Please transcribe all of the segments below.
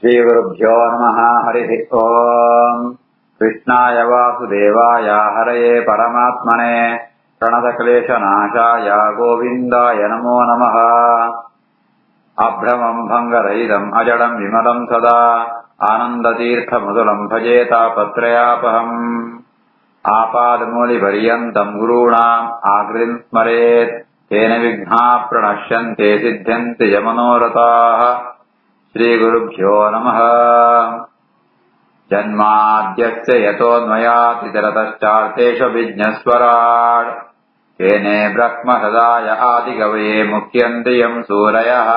श्रीगुरुभ्यो नमः। हरिः ओम्। कृष्णाय वासुदेवाय हरये परमात्मने प्रणतक्लेशनाशाय गोविन्दाय नमो नमः। अभ्रमम् भङ्गरहितम् अजडम् विमलम् सदा आनन्दतीर्थमधुरम् भजे तापत्रयापहम्। आपादमूलिपर्यन्तम् गुरूणाम् आकृतिम् स्मरेत् तेन विघ्नाः प्रणश्यन्ते सिद्ध्यन्ति च मनोरथाः। श्रीगुरुभ्यो नमः। जन्माद्यस्य यतोऽन्वयातितरतश्चार्थेषु विज्ञस्वराट् तेने ब्रह्मसदाय आदिकवये मुह्यन्ति यम् सूरयः।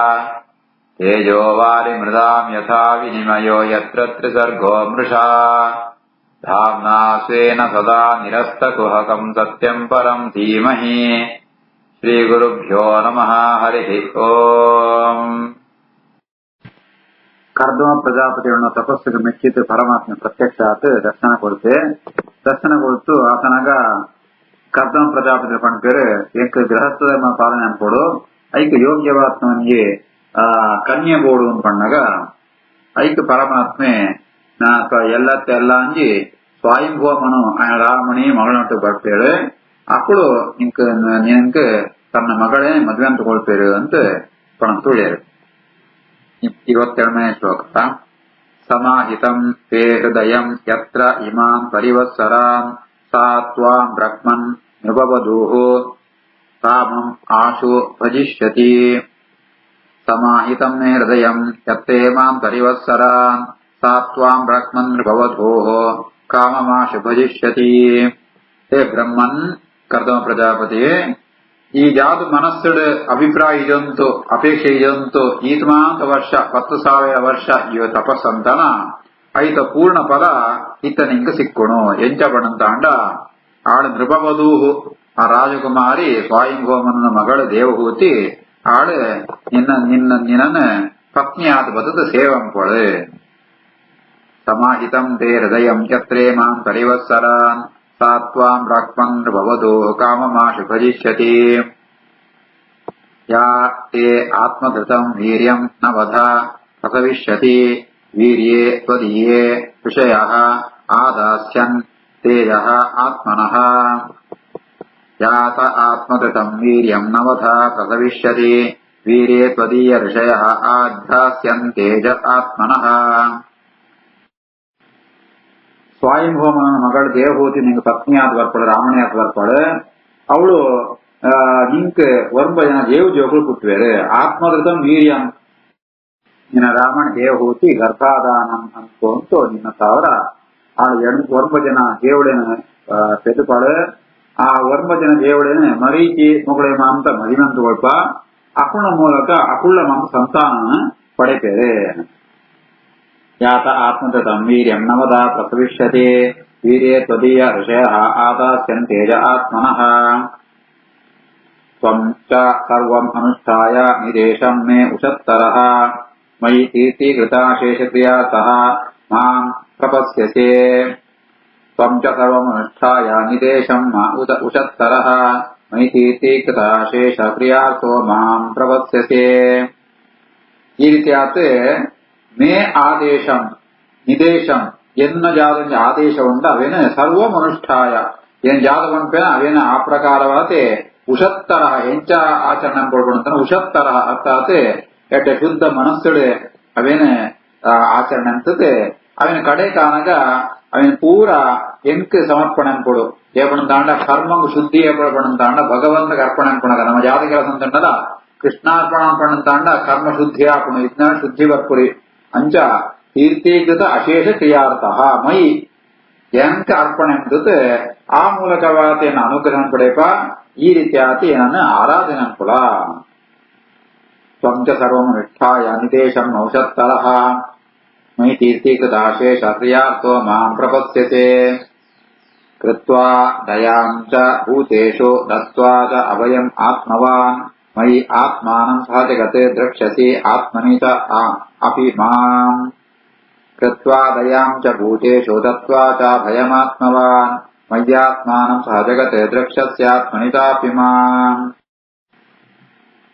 तेजो वारिमृदाम् यथा विनिमयो यत्र त्रिसर्गो मृषा धाम्ना स्वेन सदा निरस्तकुहकम् सत्यम् परम् धीमहि। श्रीगुरुभ्यो नमः। हरिः ओम्। ಕರ್ದಮ ಪ್ರಜಾಪತಿಯನ್ನು ತಪಸ್ಸಿಗೆ ಮೆಚ್ಚಿತು ಪರಮಾತ್ಮ ಪ್ರತ್ಯಕ್ಷಾತ್ ದರ್ಶನ ಕೊಡ್ತು ಆತನಾಗ ಕರ್ದಮ ಪ್ರಜಾಪತಿ ಪಣ ಪೇರು ಎಂಕ್ ಗೃಹಸ್ಥ ಪಾಲನೆ ಅನ್ಕೊಡು ಐಕ್ ಯೋಗ್ಯವಾತ್ಮನಿಗೆ ಕನ್ಯೆ ಬೋಡು ಪಣ್ಣಾಗ ಐಕ್ ಪರಮಾತ್ಮೆ ಎಲ್ಲ ಅಂಜಿ ಸ್ವಾಯಂಭೂಮನು ರಾಮಣಿ ಮಗಳನೊಟ್ಟು ಬರ್ಪೇಳು ಅಕ್ಕಳು ನಿನಕ್ ತನ್ನ ಮಗಳೇ ಮದ್ವೆ ಅಂತ ಕೊಳ್ಪೇರು ಅಂತ ಪಣ ತುಳಿಯರು. 27ನೇ ಶ್ಲೋಕ. ಸಮಾಹಿತಂ ತೇ ಹೃದಯಂ ಯತ್ರ ಇಮಾಂ ಪರಿವತ್ಸರಾಂ ಸಾ ತ್ವಾಂ ಬ್ರಹ್ಮನ್ ನೃಪವಧೂಃ ಕಾಮಂ ಆಶು ಭಜಿಷ್ಯತಿ. ಸಮಾಹಿತಂ ಮೇ ಹೃದಯಂ ಯತ್ತೇ ಮಾಂ ಪರಿವತ್ಸರಾಂ ಸಾ ತ್ವಾಂ ಬ್ರಹ್ಮನ್ ನೃಪವಧೂಃ ಕಾಮಮಾಶು ಭಜಿಷ್ಯತಿ. ಹೇ ಬ್ರಹ್ಮನ್, ಕರ್ದಮ ಪ್ರಜಾಪತಿಯೇ, ಈ ಯಾವ್ದು ಮನಸ್ಸುಡ ಅಭಿಪ್ರಾಯ ಇದಂತೋ ಅಪೇಕ್ಷೆ ಇದಂತೋ ಈತಮಾಂತ ವರ್ಷ 10,000 ವರ್ಷ ಇವ ತಪಸ್ಸಂತನ ಐತ ಪೂರ್ಣ ಫಲ ಇತ್ತ ನಿಂಗ ಸಿಕ್ಕುಣು ಎಂಚ ಬಣಂತಾಂಡ ಆಳು ನೃಪವಧೂಹು ಆ ರಾಜಕುಮಾರಿ ಸ್ವಾಯಂಭೂಮನ ಮಗಳು ದೇವಹೂತಿ ಆಳು ನಿನ್ನ ಪತ್ನಿ ಆದ ಬದದ ಸೇವಂಪೊಳು. ಸಮಾಹಿತಂ ತೇ ಹೃದಯಂ ಯತ್ರೇ ಮಾಂ ಪರಿವತ್ಸರಾನ್ ಸಾ ತ್ವಾಂ ಬ್ರಹ್ಮನ್ ನೃಪವಧೂಃ ಕಾಮಮಾಶು ಭಜಿಷ್ಯತಿ. ಯಾ ತೇ ಆತ್ಮಧೃತಂ ವೀರ್ಯಂ ನ ವಧ ಪ್ರಸವಿಷ್ಯತಿ ವೀರ್ಯೇ ತ್ವದೀಯೇ ಋಷಯಃ ಆದಾಸ್ಯನ್ ತೇಜಃ ಆತ್ಮನಃ. ಯಾತ ಆತ್ಮಧೃತಂ ವೀರ್ಯಂ ನ ವಧ ಪ್ರಸವಿಷ್ಯತಿ ವೀರ್ಯೇ ತ್ವದೀಯ ಋಷಯಃ ಆದಾಸ್ಯನ್ ತೇಜ ಆತ್ಮನಃ. ಸ್ವಾಯಂಭೂಮನ ಮಗಳು ದೇವಹೂತಿ ನಿಂಗೆ ಪತ್ನಿಯಾದ ಬರ್ಪಡು, ರಾಮಣಿಯಾದ ಬರ್ಪಡು. ಅವಳು ನಿಂಕ್ ಒಂಬ ಜನ ದೇವ್ ಜೋಗಳು ಪುಟ್ವೇರು. ಆತ್ಮಧೃತಂ ವೀರ್ಯಂ ನಿನ್ನ ರಾಮಣ ದೇವಹೂತಿ ಗರ್ಭಾದಾನಂ ಅನ್ಕೊಂತು ನಿನ್ನ ತಾವರ ಆಳು ಒಂಬ ಜನ ದೇವಳೇನ ಪೆದುಪಾಳು. ಆ ಒಂಬ ಜನ ದೇವಳೇನ ಮರೀಚಿ ಮೊಗಳೆ ಮಾಂತ ಮದಿಮಂತ ಒಳ್ಪ ಅಕುಳ ಮೂಲಕ ಅಕುಳ್ಳ ಮಾಂತ ಸಂತಾನ ಪಡೆಪೇರೆ. ಯಾತ ಆತ್ಮಧೃತಂ ವೀರ್ಯಂ ನ ವಧ ಪ್ರಸವಿಷ್ಯತಿ ವೀರ್ಯೇ ತ್ವದೀಯ ಋಷಯಃ ಆದಾಸ್ಯನ್ ತೇಜ ಆತ್ಮನಃ. ತ್ವಂ ಚ ಸರ್ವಂ ಅನುಷ್ಠಾಯ ನಿದೇಶಂ ಮೇ ಉಷತ್ತರಃ ಮಯಿ ಕೀರ್ತಿಕೃತಾ ಶೇಷಕ್ರಿಯಾ ಸಹ ಮಾಂ ಪ್ರಪಸ್ಯಸೆ. ತ್ವಂ ಚ ಸರ್ವಂ ಅನುಷ್ಠಾಯ ನಿದೇಶಂ ಮಾ ಉಷತ್ತರಃ ಮಯಿ ಕೀರ್ತಿಕೃತಾ ಶೇಷಕ್ರಿಯಾಸೋ ಮಾಂ ಪ್ರಪಸ್ಯಸೆ. ಈ ರೀತಿಯಾತ ಮೇ ಆದೇಶಂ ನಿದೇಶಂ ಎನ್ನ ಜಾದ ಆದೇಶವುಂಡ ಅವೇನ ಸರ್ವಂ ಅನುಷ್ಠಾಯ ಏನ್ ಜಾದವಂಪೇನ ಅವೇನ ಆ ಪ್ರಕಾರವಾತೆ ಉಷತ್ತರ ಎಂಚ ಆಚರಣೆ ಕೊಡ್ಕೊಂಡ ಉಷತ್ತರ ಅರ್ಥಾತ್ ಎಟ್ಟ ಶುದ್ಧ ಮನಸ್ಸುಡೆ ಅವೇನ ಆಚರಣೆ ಅಂತದೆ ಅವೇನ ಕಡೆ ಕಾನಾಗ ಅವೇನ ಪೂರ ಎಂಕ್ ಸಮರ್ಪಣೆ ಅನ್ಕೊಡು ಏಪಣಂತಾಂಡ ಕರ್ಮಂಗ್ ಶುದ್ಧಿ ಏಪಣಂತಾಂಡ ಭಗವಂತಗೆ ಅರ್ಪಣೆ ಅನ್ಕೊಳಗ ನಮ್ಮ ಜಾತ ಕೆಲಸ ಅಂತಂಡದ ಕೃಷ್ಣಾರ್ಪಣ ಅನ್ಪಣಂತಾಂಡ ಕರ್ಮ ಶುದ್ಧಿ ಆಪಣು ವಿಜ್ಞಾನ ಶುದ್ಧಿ ಬರ್ಪುರಿ ಅಂಚ ಕೀರ್ತೀಕೃತ ಅಶೇಷ ಕ್ರಿಯಾರ್ಥ ಮೈ ಎಂಕ ಅರ್ಪಣೆ ಅಂತದ ಆ ಮೂಲಕವಾತೇನ ಅನುಗ್ರಹ ಪಡೆಪ ಈ ರೀತಿಯಾತಿ ಏನನ್ನ ಆರಾಧನೆ ಅನ್ಕೊಳ. ತ್ವಂಚ ಸರ್ವಂ ನಿಷ್ಠಾಯ ನಿದೇಶಂ ಔಷತ್ತರಃ ಮೈ ಕೀರ್ತೀಕೃತ ಅಶೇಷ ಕ್ರಿಯಾರ್ಥೋ ಮಾಂ ಪ್ರಪಸ್ಯತೆ. ಕೃತ್ವಾ ದಯಾಂ ಚ ಭೂತೇಷು ದತ್ವಾ ಚ ಅಭಯಂ ಆತ್ಮವಾನ್ ಮಯಿ ಆತ್ಮಾನಂ ಸಹಜಗತೆ ದ್ರಕ್ಷ್ಯಸಿ ಆತ್ಮನಿ ಚ ಅಪಿ ಮಾಂ. ಕೃತ್ವಾ ದಯಾಂ ಚ ಭೂತೇಷು ದತ್ವಾ ಚ ಭಯಮಾತ್ಮವಾನ್ ಮಯ್ಯಾತ್ಮಾನಂ ಸಹಜಗತೆ ದ್ರಕ್ಷ್ಯಸ್ಯಾತ್ಮನಿ ಚಾಪಿ ಮಾಂ.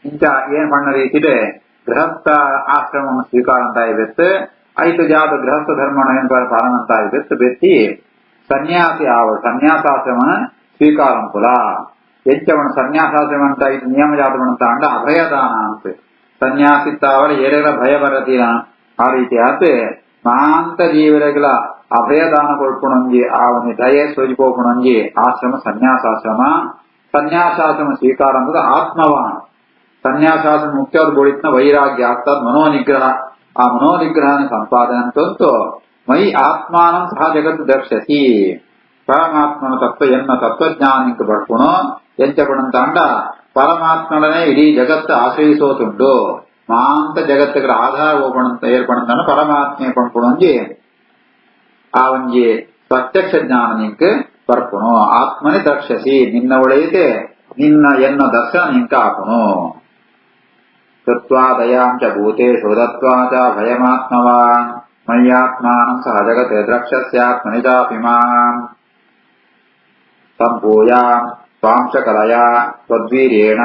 ಇಂಥ ಏನ್ ಬಣ್ಣ ರೀತಿದೆ ಗೃಹಸ್ಥ ಆಶ್ರಮವನ್ನು ಸ್ವೀಕಾರ ಅಂತ ಇರುತ್ತೆ. ಐತು ಜಾತ ಗೃಹಸ್ಥ ಧರ್ಮನ ಪಾಲನಂತ ಇದೆತ್ತು ಬೆತ್ತಿ ಸನ್ಯಾಸಿ ಸನ್ಯಾಸಾಶ್ರಮನ ಸ್ವೀಕಾರಂ ಕುಲ ಎಂಚವಣ ಸನ್ಯಾಸಾಶ್ರಮಂತ ಇದು ನಿಯಮ ಜಾತವಣಂತ ಅಂಡ ಅಭಯದಾನ ಅಂತ ಸನ್ಯಾಸಿತ್ತಾವಳ ಏರೆರ ಭಯ ಬರತೀನ ಆ ರೀತಿ ಆತೆ ಮಾಂತ ಜೀವರಗಳ ಅಭಯದಾನ ಕೊಡ್ಕೊಂಡಂಜಿ ಆ ಒಂದು ದಯೆ ಸೋಜಿಕೋಕೊಂಡಂಜಿ ಆಶ್ರಮ ಸನ್ಯಾಸಾಶ್ರಮ ಸ್ವೀಕಾರ ಅಂದ್ರೆ ಆತ್ಮವಾನ್ ಸನ್ಯಾಸಾಶ್ರಮ ಮುಖ್ಯವಾದ ಬೋಳಿತ್ನ ವೈರಾಗ್ಯ ಆಗ್ತದ ಮನೋನಿಗ್ರಹ ಆ ಮನೋನಿಗ್ರಹನ ಸಂಪಾದನೆ ಅಂತಂತೂ ಮೈ ಆತ್ಮಾನಂ ಸಹ ಜಗತ್ತು ದರ್ಶತಿ ಪರಮಾತ್ಮನ ತತ್ವಜ್ಞಾನಿಂಕ ಪಡ್ಕೊಣೋ ಎಂಚಪಡಂತ ಅಂಡ ಪರಮಾತ್ಮನೇ ಇಡೀ ಜಗತ್ತು ಆಶ್ರಯಿಸೋತುಂಡು ಮಾಂತ ಜಗತ್ತುಗಳ ಆಧಾರ ಏರ್ಪಡಂತ ಪರಮಾತ್ಮೆ ಪಡ್ಕೊಣಂಜಿ ಆ ಒಂಜಿ ಪ್ರತ್ಯಕ್ಷ ಜ್ಞಾನ ನಿಂಕ್ ಬರ್ಪುಣು ಆತ್ಮನೇ ದರ್ಶಸಿ ನಿನ್ನ ಒಳೆಯದೆ ನಿನ್ನ ಎನ್ನ ದರ್ಶನ ನಿಂಕ ಆಪುಣು ತತ್ವಾದಯಾಂಚ ಭೂತೇಷು ದತ್ವಾಚ ಭಯಮಾತ್ಮವಾನ್ ಮಯ್ಯಾತ್ಮಾನಂ ಸಹ ಜಗತ್ ದ್ರಕ್ಷ್ಯಸ್ಯಾತ್ಮನಿಜಾಪಿ ಮಾಂ ಸಂಭೂಯಾಂ ಸ್ವಾಂಶಕಲಯಾ ತ್ವದ್ವೀರ್ಯೇಣ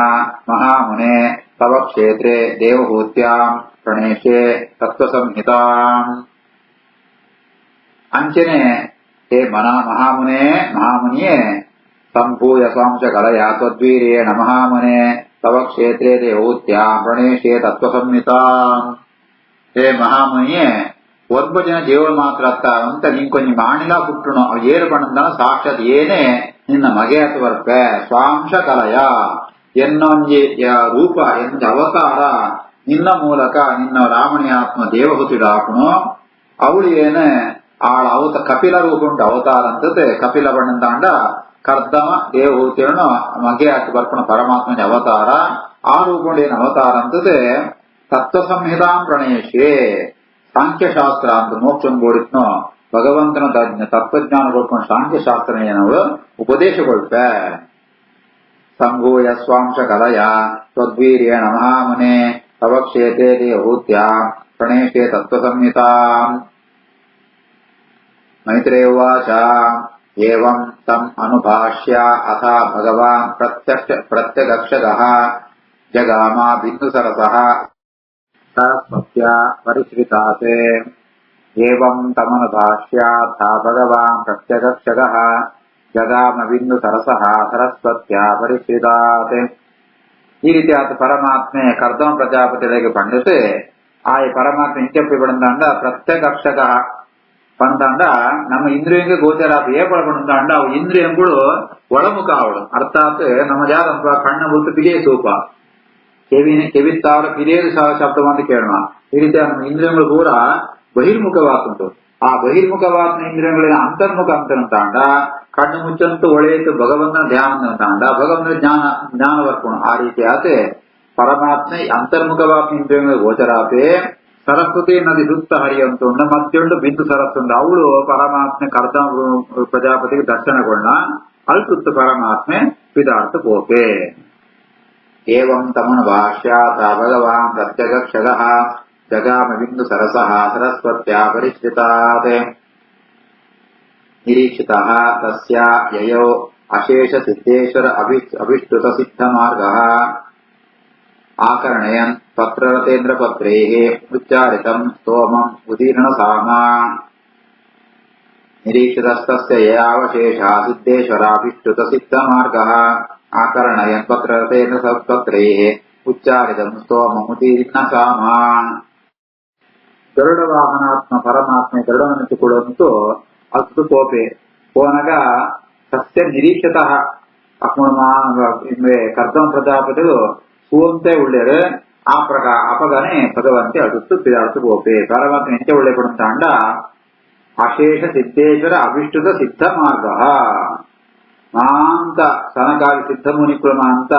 ಮಹಾಮುನೆ ತವ ಕ್ಷೇತ್ರೆ ದೇವಹೂತ್ಯಾಂ ಪ್ರಣೇಶೆ ತತ್ವಸಂಹಿತಾಂ ಅಂಚನೆ ಹೇ ಮಹಾಮುನಿಯೇ ಸಂಭೂಯ ಸ್ವಾಂಶಕಲಯಾ ತ್ವದ್ವೀರ್ಯೇಣ ಮಹಾಮುನೆ ತವ ಕ್ಷೇತ್ರೇ ದೇವಹೂತ್ಯಾಂ ಪ್ರಣೇಶೆ ತತ್ವಸಂಹಿತಾಂ ಹೇ ಮಹಾಮುನಿಯೇ ಒಬ್ಬ ಜನ ದೇವರು ಮಾತ್ರ ಅಂತ ನಿನ್ ಕೊಂಚ ಮಾಣಿಲ ಕುಟ್ಟುನು ಅವ್ ಏರು ಬಣ್ಣದ ಸಾಕ್ಷಾತ್ ಏನೇ ನಿನ್ನ ಮಗೆ ಅಥವಾ ಸ್ವಾಂಶ ಕಲಯ ಎನ್ನೊಂಜಿ ರೂಪ ಎಂದ ಅವತಾರ ನಿನ್ನ ಮೂಲಕ ನಿನ್ನ ರಾಮಣಿ ಆತ್ಮ ದೇವಹೂತಿಡಾಪುನು ಅವಳು ಏನೇ ಆಳ ಕಪಿಲ ರೂಪ ಉಂಟು ಅವತಾರ ಅಂತತೆ ಕಪಿಲ ಬಣ್ಣದ ಅಂಡ ಕರ್ದಮ ದೇವಹೂತಿಯನ್ನು ಮಗೆ ಹಾಕಿ ಬರ್ಪಣ ಪರಮಾತ್ಮನ ಅವತಾರ ಆ ರೂಪಂಡು ಏನು ಅವತಾರ ಅಂತದೆ ತತ್ವ ಸಂಹಿತಾಂ ಪ್ರಣೇಶೆ ಸಾಂಖ್ಯಶಾಸ್ತ್ರ ಅಂತ ಮೋಕ್ಷ ಬೋಡಿತ್ನೋ ಭಗವಂತನ ತತ್ವಜ್ಞಾನ ಕೊಡ್ಕೊಂಡು ಸಾಂಖ್ಯಶಾಸ್ತ್ರ ಏನವಳು ಉಪದೇಶಗೊಳ್ಪೆ ಸಂಭೂಯ ಸ್ವಾಂಶ ಕಲಯ ತ್ವದ್ವೀರ್ಯೇಣ ಮಹಾಮುನೆ ತವ ಕ್ಷೇತ್ರೇ ದೇವಹೂತ್ಯಾಂ ಪ್ರಣೇಶೆ ತತ್ವಸಂಹಿತಾಂ ಮೈತ್ರೇಯ ಉವಾಚ ಏವಂ ತಂ ಅನುಭಾಷ್ಯ ಅಥ ಭಗವಾನ್ ಪ್ರತ್ಯಗಕ್ಷಗಃ ಜಗಾಮ ಬಿಂದುಸರಸಃ ಸರಸ್ವತ್ಯಾ ಪರಿಶ್ರಿತಾತೆ ಏವಂ ತಮನುಭಾಷ್ಯಾಥ ಭಗವಾನ್ ಪ್ರತ್ಯಗಕ್ಷಗಃ ಜಗಾಮ ಬಿಂದುಸರಸಃ ಸರಸ್ವತ್ಯಾ ಪರಿಶ್ರಿತಾತೆ ಈ ರೀತಿ ಆತ ಪರಮಾತ್ಮೆ ಕರ್ದಮ ಪ್ರಜಾಪತಿಗಳಿಗೆ ಪಂಡಿತೆ ಆ ಪರಮಾತ್ಮ ಇಂಚಪ್ಪಿ ಪಡಂದಾಂಡ ಪ್ರತ್ಯಗಕ್ಷಗ ಪಂದಾಂಡ ನಮ್ಮ ಇಂದ್ರಿಯಂಗೆ ಗೋಚರಾತ ಏಪಡಪಡಂದಾಂಡ ಅವು ಇಂದ್ರಿಯಂಗಳು ಒಳಮುಖ ಅವಳು ಅರ್ಥಾತ್ ನಮ್ಮ ಯಾರಂತ ಕಣ್ಣ ಗುರುತು ಪಿಲಿಯ ಸೂಪ ಕೆವಿತ್ತಾವರ ಪಿರಿಯದು ಶಬ್ದ ಅಂತ ಕೇಳೋಣ ಈ ರೀತಿ ನಮ್ಮ ಇಂದ್ರಿಯಗಳು ಪೂರ ಬಹಿರ್ಮುಖವಾತುಂಟು ಆ ಬಹಿರ್ಮುಖವಾದ ಇಂದ್ರಿಯಗಳ ಅಂತರ್ಮುಖ ಅಂತಂತಾಂಡ ಕಣ್ಣು ಮುಚ್ಚಂತೂ ಒಳೆಯಿತು ಭಗವಂತನ ಧ್ಯಾನ ತಾಂಡ ಭಗವಂತನ ಜ್ಞಾನ ಬರ್ಕೋಣ ಆ ರೀತಿ ಆತೆ ಪರಮಾತ್ಮ ಅಂತರ್ಮುಖವಾದ ಇಂದ್ರಿಯಗಳ ಗೋಚರಾತೆ ಸರಸ್ವತಿ ನದಿ ಸುತ್ತ ಹರಿಯಂತುಂಡ ಮತ್ತೊಂದು ಬಿಂದು ಸರಸ್ಸುಂಡ ಅವಳು ಪರಮಾತ್ಮೆ ಕರ್ದ ಪ್ರಜಾಪತಿಗೆ ದರ್ಶನಗೊಂಡ ಅಲ್ಲಿ ಸುತ್ತ ಪರಮಾತ್ಮೆ ಪಿದಾರ್ಥ ಪೋಪೆ ಏವಂ ತಮನು ಭಾಷ್ಯಾತ ಭಗವಾನ್ ಪ್ರತ್ಯಗಕ್ಷಗಃ ಜಗಾಮ ಬಿಂದು ಸರಸಃ ಸರಸ್ವತ್ಯಾ ಪರಿಶ್ರಿತಾತೆ ನಿರೀಕ್ಷಿತಃ ತಸ್ಯ ಯಯೋ ಅಶೇಷ ಸಿದ್ದೇಶ್ವರ ಅಭಿಷ್ಟುತ ಸಿದ್ಧ ಮಾರ್ಗಃ ಆಕರ್ಣಯನ್ ಪತ್ರರತೇಂದ್ರ ಪತ್ರೈಃ ಉಚ್ಚಾರಿತಂ ಸ್ತೋಮಂ ಉದೀರ್ಣ ಸಾಮ ನಿರೀಕ್ಷಿತಸ್ತಸ್ಯ ಯಾವಶೇಷ ಸಿದ್ದೇಶ್ವರಾಭಿಷ್ಟುತ ಸಿದ್ಧ ಮಾರ್ಗಃ ಆಕರ್ಣಯನ್ ಪತ್ರರತೇಂದ್ರ ಪತ್ರೈಃ ಉಚ್ಚಾರಿತಂ ಸ್ತೋಮಂ ಉದೀರ್ಣ ಸಾಮ ಗರುಡ ವಾಹನಾತ್ಮ ಪರಮಾತ್ಮ ಗರುಡನನ್ನಿಟ್ಟುಕೊಳ್ಳುವಂತೂ ಅಷ್ಟು ಕೋಪೆ ಪೋನಗ ಸಸ್ಯ ನಿರೀಕ್ಷಿತ ಕರ್ದಮ ಪ್ರಜಾಪತಿಗಳು ಸೂಂತೆ ಉಳ್ಳೇರು ಆ ಪ್ರಕಾರ ಅಪಗನೆ ಭಗವಂತೆ ಅದುತ್ತು ಪಿದಾರ್ಥ ಗೋಪೆ ಪರಮಾತ್ಮ ಎಂತೆ ಒಳ್ಳೆ ಕೊಡುತ್ತಾಂಡ ಅಶೇಷ ಸಿದ್ದೇಶ್ವರ ಅಭಿಷ್ಟುತ ಸಿದ್ಧ ಮಾರ್ಗ ಮಾಂತ ಸನಕಾಲಿ ಸಿದ್ಧ ಮುನಿಕುಲಮ ಅಂತ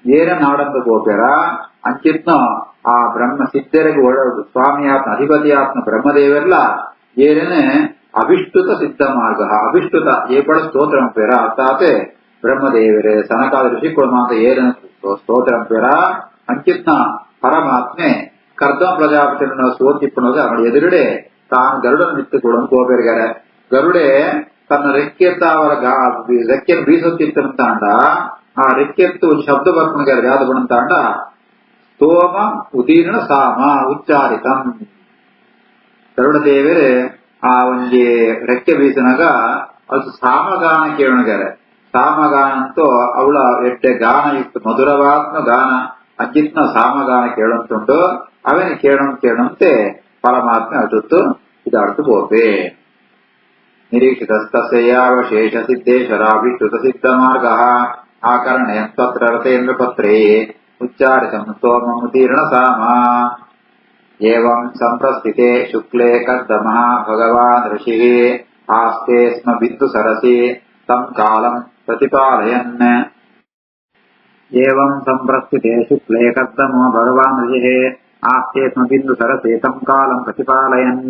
ಏನ ನಾಡಂತ ಗೋಪೆರ ಅಂಚಿತ್ನ ಆ ಬ್ರಹ್ಮ ಸಿದ್ಧರಿಗೆ ಒಳ್ಳೆದು ಸ್ವಾಮಿಯಾತ್ಮ ಅಧಿಪತಿಯಾತ್ಮ ಬ್ರಹ್ಮದೇವರೆಲ್ಲ ಏನೇ ಅಭಿಷ್ಟುತ ಸಿದ್ಧ ಮಾರ್ಗ ಅಭಿಷ್ಟುತ ಏಪಡ ಸ್ತೋತ್ರ ಪೇರ ಅರ್ಥಾತ್ ಬ್ರಹ್ಮದೇವರೇ ಸನಕಾಲ ಋಷಿಕುಲಮ ಅಂತ ಏನ ಸ್ತೋತ್ರ ಪೇರ ಅಂಚಿತ್ನ ಪರಮಾತ್ಮೆ ಕರ್ದಮ ಪ್ರಜಾಪತಿಯನ್ನು ಸೋತಿಪ್ಪುಣದು ಅವಳ ಎದುರುಡೆ ತಾನು ಗರುಡನ್ನು ನಿತ್ತುಕೊಳ್ಳೋದು ಗೋಪೆರ್ಗಾರೆ ಗರುಡೆ ತನ್ನ ರೆಕ್ಕೆತ್ತ ಅವರ ರೆಕ್ಕೆಯನ್ನು ಬೀಸುತ್ತಿತ್ತಂತಾಂಡ ಆ ರೆಕ್ಕೆತ್ತು ಒಂದು ಶಬ್ದ ಬರ್ಕೊಂಡ್ಗಾರೆ ಯಾವ್ದು ಬಣಂತಾಂಡ ಸ್ತೋಮ ಉದೀರ್ಣ ಸಾಮ ಉಚ್ಚಾರಿತಂ ಗರುಡ ದೇವರೇ ಆ ಒಂಜಿ ರೆಕ್ಕೆ ಬೀಸಿನಾಗ ಅದು ಸಾಮಗಾನ ಕೇಳೋಣಗಾರೆ. ಸಾಮಗಾನ ಅಂತೂ ಅವಳ ಎಡ್ಡೆ ಗಾನ ಇತ್ತು, ಮಧುರವಾತ್ಮ ಗಾನ ಅಂಜಿತ್ನ ಸಾಮಗಾನ ಕೇಳಂತುಂಡು. ಅವನು ಕೇಳಂತೆ ಪರಮಾತ್ಮ ಅದುತ್ತು ಇದಾಡ್ತು ಹೋಗ್ಬೇ. ನಿರೀಕ್ಷಿತಸ್ತಸ್ಯಾವಶೇಷ ಸಿದ್ದೇಶ್ವರಾಭಿಶ್ರುತ ಸಿದ್ಧ ಮಾರ್ಗ ಆಕರಣೆ ತತ್ರ ರಥೇಂದ್ರ ಪತ್ರೇ ಉಚ್ಚಾರಿತಂ ಸ್ತೋಮುತೀರ್ಣ ಸಾಮ. ಏವಂ ಸಂಪ್ರಸ್ಥಿತೆ ಶುಕ್ಲೇ ಕರ್ದಮಃ ಭಗವಾನ್ ಋಷಿಃ ಆಸ್ತೆ ಸ್ಮ ಬಿಂದು ಸರಸಿ ತಂ ಕಾಲಂ ಪ್ರತಿಪಾಲಯನ್. ಏವಂ ಸಂಪ್ರಸ್ಥಿತೆ ಶುಕ್ಲೇ ಕರ್ದಮೋ ಭಗವಾನ್ ಋಷಿಃ ಆಸ್ತೆ ಸ್ಮ ಬಿಂದು ಸರಸಿ ತಂ ಕಾಲಂ ಪ್ರತಿಪಾಲಯನ್.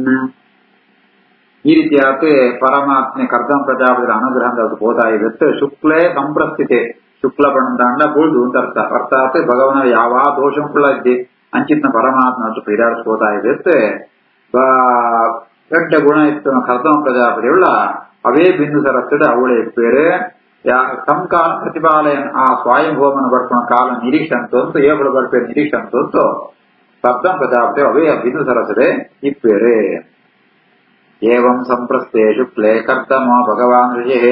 ಈ ರೀತಿಯಾಗಿ ಪರಮಾತ್ಮೆ ಕರ್ದಮ ಪ್ರಜಾಪತಿ ಅನುಗ್ರಹದ ಬೋಧ ಇರುತ್ತೆ. ಶುಕ್ಲೇ ಸಂಪ್ರಸ್ಥಿತೆ ಶುಕ್ಲ ಬಣ್ಣ ಬುಳ್ದು ಅಂತ ಅರ್ಥ. ಅರ್ಥಾತ್ ಭಗವನ ಯಾವ ದೋಷಂಕುಳ ಇದ್ದಿ ಅಂಚಿತ್ನ ಪರಮಾತ್ಮ ಅಷ್ಟು ಕ್ರೀಡಾಡಿಸ್ಬೋದಾ ಇರುತ್ತೆ. ಕೆಟ್ಟ ಗುಣ ಇತ್ತು ಕರ್ದಮ ಪ್ರಜಾಪತಿಯುಳ್ಳ ಅವೇ ಬಿಂದು ಸರಸ್ತದೆ ಅವಳೇ ಇಪ್ಪೇರೆ ಸಂಕಾಲ ಪ್ರತಿಪಾಲಯನ್. ಆ ಸ್ವಯಂಭೂಮನ ಬರ್ಕೊಂಡ ಕಾಲ ನಿರೀಕ್ಷೆ ಅಂತಂತು ಏಗಳು ಬರ್ಪೇ ನಿರೀಕ್ಷೆ ಅಂತಂತು ಕರ್ದಮ ಪ್ರಜಾಪತಿ ಅವೇ ಬಿಂದು ಸರಸದೆ ಇಪ್ಪೇರೆ. ಏವಂ ಸಂಪ್ರಸ್ಥೆ ಶುಕ್ಲೇ ಕರ್ದಮ ಭಗವಾನ್ ಋಷಿಃ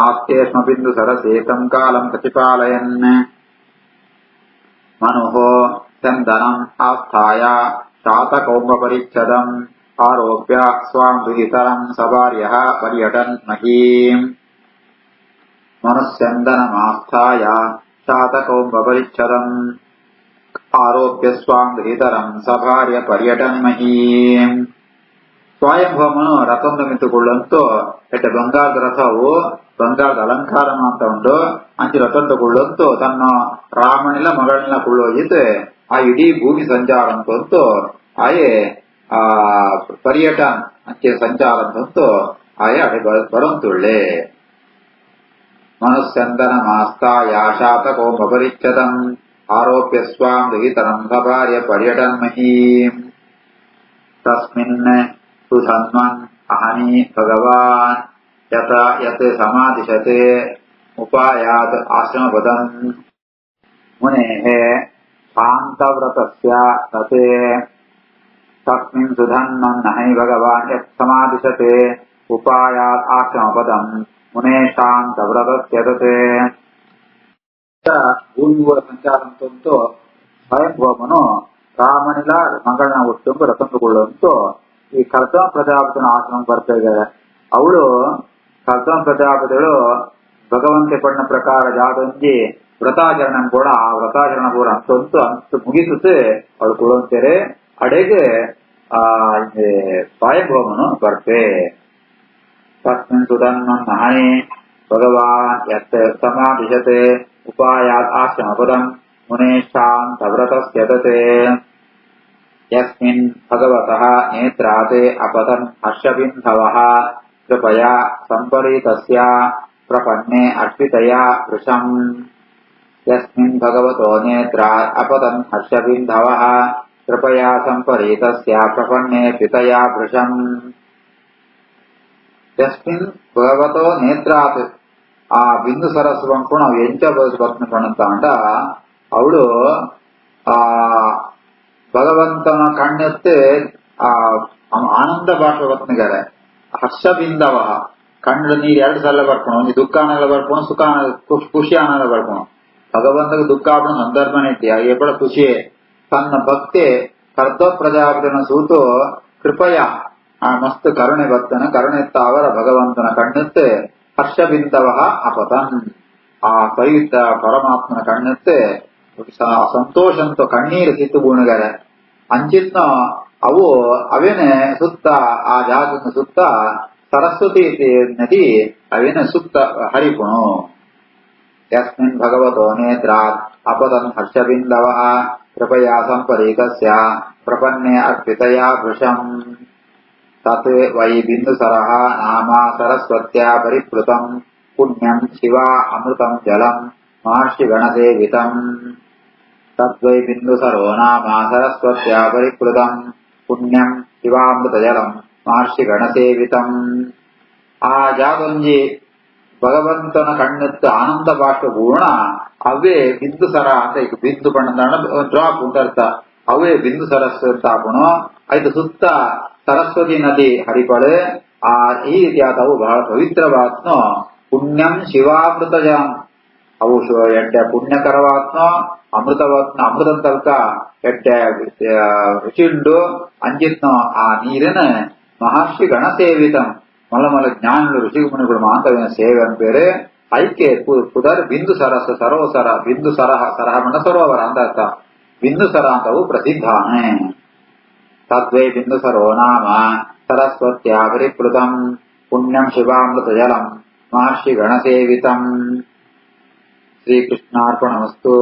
ಆಸ್ತೆ ಸ್ಮ ಬಿಂದು ಸರಸೆ ತಂ ಕಾಲಂ ಪ್ರತಿಪಾಲಯನ್. ಮನುಃ ಚಂದನಂ ಆಸ್ಥಾಯ ಶಾತಕೌಂಭ ಪರಿಚ್ಛದಂ ಆರೋಪ್ಯ ಸ್ವಾಂ ದುಹಿತರಂ ಸಭಾರ್ಯಃ ಪರ್ಯಟನ್ ಮಹೀಂ. ಮನುಶ್ಚಂದನಮಾಸ್ಥಾಯ ಶಾತಕೌಂಭ ಪರಿಚ್ಛದಂ ಆರೋಪ್ಯ ಸ್ವಾಂ ದುಹಿತರಂ ಸಭಾರ್ಯ ಪರ್ಯಟನ್ ಮಹೀಂ. ಸ್ವಯಂಭೂಮನು ರಥವನ್ನು ಮಿತ್ತುಕೊಳ್ಳಂತೂ ಎಡ್ಡ ಬಂಗಾರದ ರಥವು ಬಂಗಾರದ ಅಲಂಕಾರ ಅಂತ ಉಂಟು. ಅಂಚಿ ರಥ ತಗೊಳ್ಳಂತೂ ತನ್ನ ರಾಮನಿಲ್ಲ ಮಗಳನ್ನ ಕೊಳ್ಳೋಗಿದ್ದೆ ಆ ಇಡೀ ಭೂಮಿ ಸಂಚಾರ ಅಂತಂತೂ ಆಯೇ ಆ ಪರ್ಯಟನ ಅಂಚೆ ಸಂಚಾರ ಅಂತಂತೂ ಆಯೇ ಅಡೆ ಬರಂತುಳ್ಳೆ. ಮನುಸ್ಸಂದನ ಮಾಸ್ತಾಯ ಶಾತಕೋಂಭ ಪರಿಚ್ಛದಂ ಆರೋಪ್ಯ ಸ್ವಾಂ ದುಹಿತರಂ ಸಭಾರ್ಯ ಪರ್ಯಟನ್ ಮಹೀಂ. ತಸ್ಮಿನ್ ಸುಧನ್ವನ್ ಅಹನಿ ಭಗವಾನ್ ಯತ ಯತ್ ಸಮಾದಿಶತೆ ಉಪಾಯಾತ್ ಆಶ್ರಮಪದಂ. ಮುನೇಃ ಶಾಂತವ್ರತಸ್ಯ ತತೆ ತಸ್ಮಿನ್ ಸುಧನ್ವನ್ ಅಹನಿ ಭಗವಾನ್ ಯತ್ ಸಮಾದಿಶತೆ ಉಪಾಯಾತ್ ಆಶ್ರಮಪದಂ. ಮುನೇ ಶಾಂತವ್ರತಸ್ಯ ತತೆ. ಭೂಮಿಗಳ ಸಂಚಾರ ಅಂತಂತೂ ಸ್ವಯಂಭೂಮನು ರಾಮನಿಲ ಮಗಳನ್ನ ಹುಟ್ಟು ರಥಂದುಕೊಳ್ಳಂತೂ ಈ ಕರ್ದಮ ಪ್ರಜಾಪತಿನ ಆಶ್ರಮ ಬರ್ತಾ ಇದ್ದಾರೆ. ಅವಳು ಕರ್ದಮ ಪ್ರಜಾಪತಿಗಳು ಭಗವಂತೆ ಪಣ್ಣ ಪ್ರಕಾರ ಜಾದೊಂಜಿ ವ್ರತಾಚರಣ ಕೂಡ ಆ ವ್ರತಾಚರಣ ಕೂಡ ಅಂತಂತೂ ಅಂತ ಮುಗಿಸುತ್ತೆ ಅವಳು ಕೊಡುವಂತೇರೆ ಅಡೆಗೆ ಸ್ವಯಂಭೂಮನು ಬರ್ತೆ. ತಸ್ಮಿನ್ ಸುಧನ್ವನ್ ಅಹನಿ ಭಗವಾನ್ ಯತ್ ಸಮಾದಿಶತೆ ಉಪಾಯಾತ್ ಆಶ್ರಮಪದಂ ಮುನೇ ಶಾಂತವ್ರತಸ್ಯ ತತೆ. ಯಸ್ಮಿನ್ ಭಗವತಃ ನೇತ್ರಾತೆ ಅಪತನ್ ಹರ್ಷಬಿಂಧವಃ ಕೃಪಯಾ ಸಂಪರೀತಸ್ಯ ಪ್ರಪನ್ನೆ ಅರ್ಪಿತಯಾ ವೃಷಂ. ಯಸ್ಮಿನ್ ಭಗವತೋ ನೇತ್ರಾತ್ ಅಪತನ್ ಹರ್ಷಬಿಂಧವಃ ಕೃಪಯಾ ಸಂಪರೀತಸ್ಯ ಪ್ರಪನ್ನೆ ಅರ್ಪಿತಯಾ ವೃಷಂ. ಯಸ್ಮಿನ್ ಭಗವತೋ ನೇತ್ರಾತ್ ಆ ಬಿಂದು ಸರಸ್ಸು ಅಂದ್ಕೊಂಡು ನಾವು ಎಂಚ ಬದುಕಂತ ಅಂಡ ಅವಳು ಆ ಭಗವಂತನ ಕಣ್ಣೆತ್ತೆ ಆನಂದ ಭಾಷೆ ಬತ್ನಿಗಾರೆ. ಹರ್ಷಬಿಂದವ ಕಣ್ಣು ನೀರು ಎರಡು ಸಲ ಬರ್ಕೊಂಡು ಒಂದು ದುಃಖ ಅನ್ನಲ್ಲ ಬರ್ಕೊಂಡು ಸುಖ ಖುಷಿ ಅನ್ನಲ್ಲ ಬರ್ಕೊಂಡು ಭಗವಂತಗೆ ದುಃಖ ಆಪಣ ಸಂದರ್ಭನೇ ಇದ್ದೀಯ ಎಬ್ಬಳ ಖುಷಿಯೇ ತನ್ನ ಭಕ್ತಿ ಕರ್ದ ಪ್ರಜಾಪತಿನ ಸೂತು ಕೃಪಯ ಆ ಮಸ್ತ್ ಕರುಣೆ ಬರ್ತನ ಕರುಣೆತ್ತ ಅವರ ಭಗವಂತನ ಕಣ್ಣೆತ್ತೆ ಹರ್ಷಬಿಂದವ ಅಪತನ್ ಆ ಸಹಿತ ಪರಮಾತ್ಮನ ಕಣ್ಣೆತ್ತೆ ಸಂತೋಷ ಅಂತ ಕಣ್ಣೀರು ಸಿತ್ತು ಬೂಣಗಾರೆ. ಅಂಚಿತ್ನ ಅವು ಅವೇನೆ ಸುತ್ತ ಆ ಜಾಗನ ಸುತ್ತ ಸರಸ್ವತಿ ನದಿ ಅವೇನೆ ಸುತ್ತ ಹರಿಪುಣು. ಯಸ್ಮಿನ್ ಭಗವತೋ ನೇತ್ರಾತ್ ಅಪತನ್ ಹರ್ಷಬಿಂದವಃ ಕೃಪಯಾ ಸಂಪರೀತಸ್ಯ ಪ್ರಪನ್ನೆ ಅರ್ಪಿತಯಾ ವೃಷಂ. ತತ್ ವೈ ಬಿಂದುಸರಃ ನಾಮ ಸರಸ್ವತ್ಯಾ ಪರಿಪ್ಲುತಂ ಪುಣ್ಯಂ ಶಿವಾ ಅಮೃತಂ ಜಲಂ ಮಹರ್ಷಿ ಗಣಸೇವಿತಂ. ತದ್ವೈ ಬಿಂದುಸರೋ ನಾಮ ಸರಸ್ವತ್ಯಾ ಪರಿಪ್ಲುತಂ ಪುಣ್ಯಂ ಶಿವಾಮೃತ ಜಲಂ ಮಹರ್ಷಿ ಗಣಸೇವಿತಂ. ಆ ಜಾಗೊಂಜಿ ಭಗವಂತನ ಕಣ್ಣೆತ್ತು ಆನಂದ ಬಾಷ್ಪ ಪೂರ್ಣ ಅವೇ ಬಿಂದುಸರ ಅಂತ ಈಗ ಬಿಂದು ಬಣ್ಣದ ಡ್ರಾಪ್ ಅಂತ ಅರ್ಥ. ಅವೇ ಬಿಂದು ಸರಸ್ಸು ಅಂತ ಹಾಕೋಣ. ಆಯ್ತು, ಸುತ್ತ ಸರಸ್ವತಿ ನದಿ ಹರಿಪಳೆ. ಈ ರೀತಿಯಾದವು ಬಹಳ ಪವಿತ್ರವಾತ್ನೋ. ಪುಣ್ಯಂ ಶಿವಾಮೃತಜ, ಅವು ಎಡ್ಡೆ ಪುಣ್ಯಕರವಾತ್ನೋ. ಅಮೃತಂ ತಲ್ಕ ಎಡ್ಡೆ ರುಚಿಂಡು ಅಂಜಿತ್ನೋ. ಆ ನೀರಿನ ಮಹರ್ಷಿ ಗಣ ಸೇವಿತಂ, ಮಲ್ಲ ಜ್ಞಾನಿಗಳು ಋಷಿ ಮುನಿಗಳು ಮಾಂತವಿನ ಸೇವೆ ಅಂಪೇರೆ. ಐಕೆ ಪುದರ್ ಬಿಂದು ಸರಸ್ಸು ಸರೋಸರ, ಬಿಂದು ಸರಹ, ಸರಹ ಮಣ್ಣ ಸರೋವರ ಅಂತ ಅರ್ಥ. ಬಿಂದು ಸರ ಅಂತವು ಪ್ರಸಿದ್ಧಾನೆ. ತದ್ವೈ ಬಿಂದು ಸರೋ ನಾಮ ಸರಸ್ವತ್ಯಾಭಿರಿಪ್ಲುತಂ ಪುಣ್ಯಂ ಶಿವಾಮೃತ ಜಲಂ ಮಹರ್ಷಿ ಗಣ ಸೇವಿತಂ. ಶ್ರೀಕೃಷ್ಣಾರ್ಪಣಮಸ್ತು.